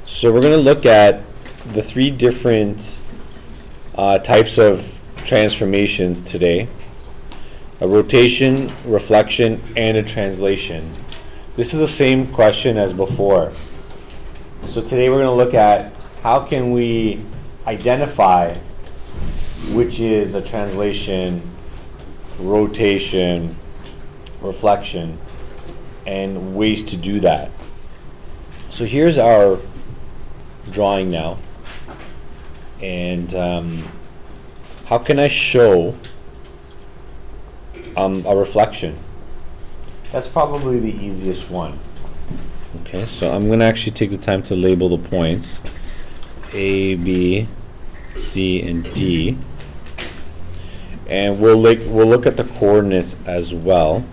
So we're going to look at the three different types of transformations today. A rotation, reflection, and a translation. This is the same question as before. So today we're going to look at how can we identify which is a translation, rotation, reflection, and ways to do that. So here's our drawing now. And how can I show a reflection? That's probably the easiest one. Okay, so I'm going to actually take the time to label the points. A, B, C, and D. And we'll look at the coordinates as well.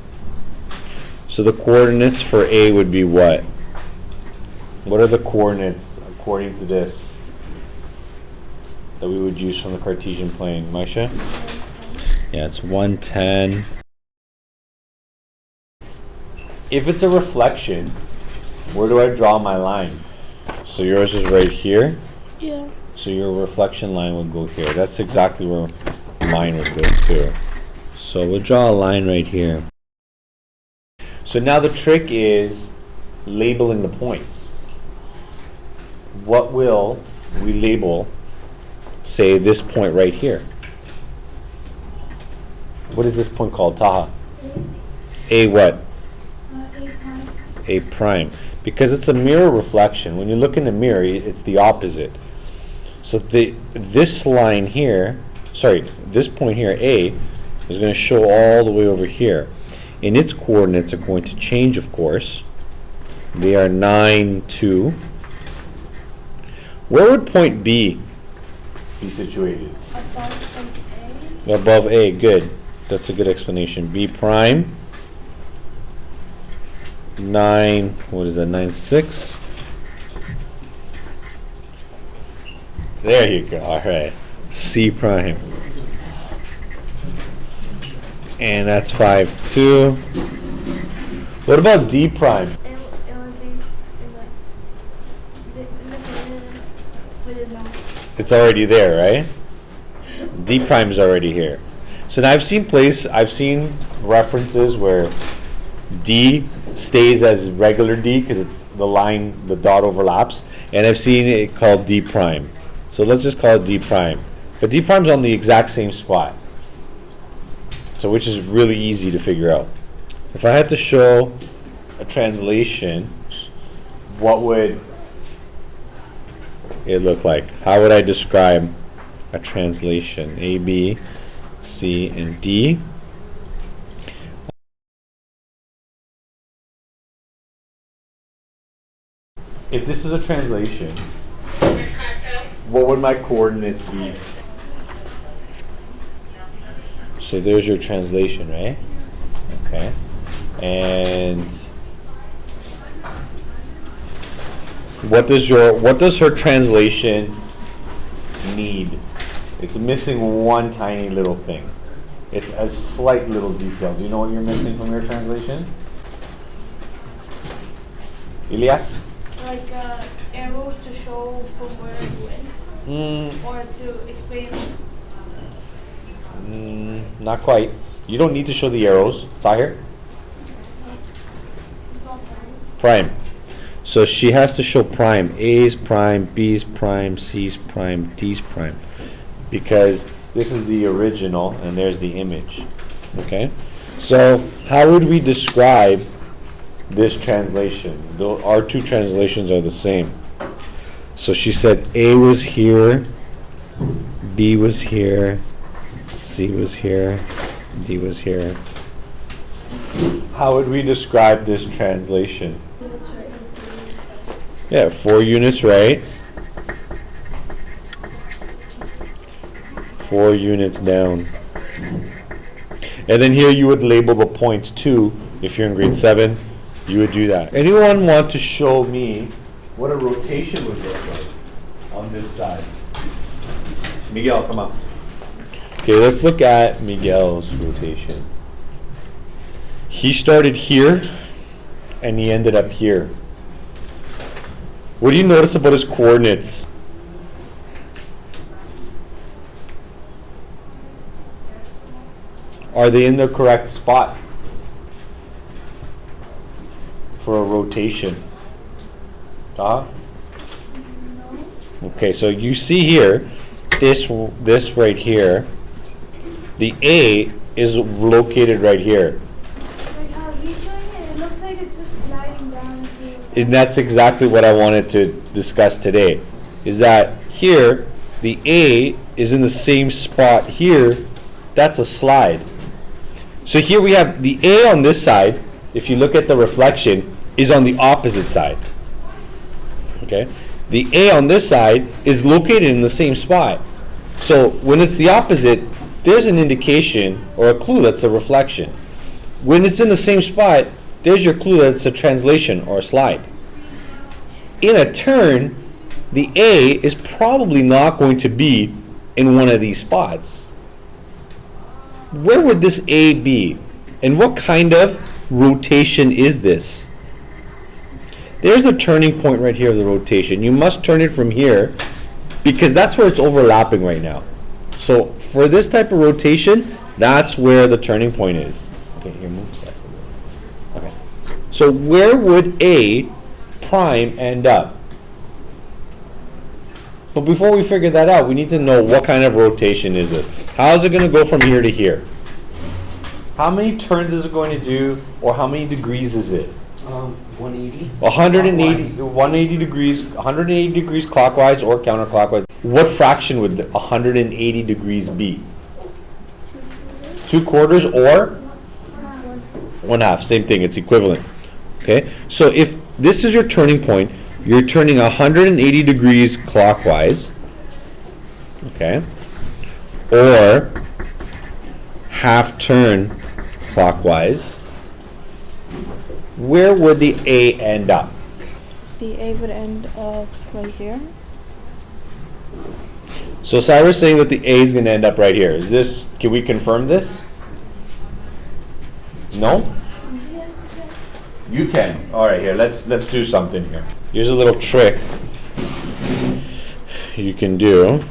So the coordinates for A would be what? What are the coordinates according to this that we would use from the Cartesian plane? Maisha? Yeah, it's 110. If it's a reflection, where do I draw my line? So yours is right here? Yeah. So your reflection line would go here. That's exactly where mine would go too. So we'll draw a line right here. So now the trick is labeling the points. What will we label, say, this point right here? What is this point called, Taha? A what? A prime. A prime. Because it's a mirror reflection. When you look in the mirror, it's the opposite. So this line here, this point here, A, is going to show all the way over here. And its coordinates are going to change, of course. They are 9, 2. Where would point B be situated? Above A. Above A, good. That's a good explanation. B prime, 9, what is that, 9, 6? There you go, all right. C prime. And that's 5, 2. What about D prime? It would be in the with a line. It's already there, right? D prime is already here. So now I've seen references where D stays as regular D because it's the line, the dot overlaps, and I've seen it called D prime. So let's just call it D prime. But D prime's on the exact same spot. So which is really easy to figure out. If I had to show a translation, what would it look like? How would I describe a translation? A, B, C, and D. If this is a translation, what would my coordinates be? So there's your translation, right? Okay. And what does her translation need? It's missing one tiny little thing. It's a slight little detail. Do you know what you're missing from your translation? Elias? Like arrows to show from where it went, or to explain. Not quite. You don't need to show the arrows. Tahir? It's not Prime. So she has to show prime. A's prime, B's prime, C's prime, D's prime. Because this is the original and there's the image. Okay? So how would we describe this translation? Our two translations are the same. So she said A was here, B was here, C was here, D was here. How would we describe this translation? Yeah, 4 units, right? 4 units down. And then here you would label the points too. If you're in grade 7, you would do that. Anyone want to show me what a rotation would look like on this side? Miguel, come on. Okay, let's look at Miguel's rotation. He started here and he ended up here. What do you notice about his coordinates? Are they in the correct spot for a rotation? Okay, so you see here, this right here, the A is located right here. Like how he's showing it, it looks like it's just sliding down here. And that's exactly what I wanted to discuss today, is that here, the A is in the same spot here. That's a slide. So here we have the A on this side, if you look at the reflection, is on the opposite side. Okay? The A on this side is located in the same spot. So when it's the opposite, there's an indication or a clue that's a reflection. When it's in the same spot, there's your clue that it's a translation or a slide. In a turn, the A is probably not going to be in one of these spots. Where would this A be? And what kind of rotation is this? There's the turning point right here of the rotation. You must turn it from here because that's where it's overlapping right now. So for this type of rotation, that's where the turning point is. Okay, here, move a second. Okay. So where would A prime end up? But before we figure that out, we need to know what kind of rotation is this. How is it going to go from here to here? How many turns is it going to do, or how many degrees is it? 180. 180 degrees, 180 degrees clockwise or counterclockwise. What fraction would 180 degrees be? 2/4 or 1/2. Same thing. It's equivalent. Okay. So if this is your turning point, you're turning 180 degrees clockwise. Okay. Or half turn clockwise. Where would the A end up? The A would end up right here. So Cyrus saying that the A is going to end up right here. Is this? Can we confirm this? No? Yes, You can. All right, here. Let's do something here. Here's a little trick you can do.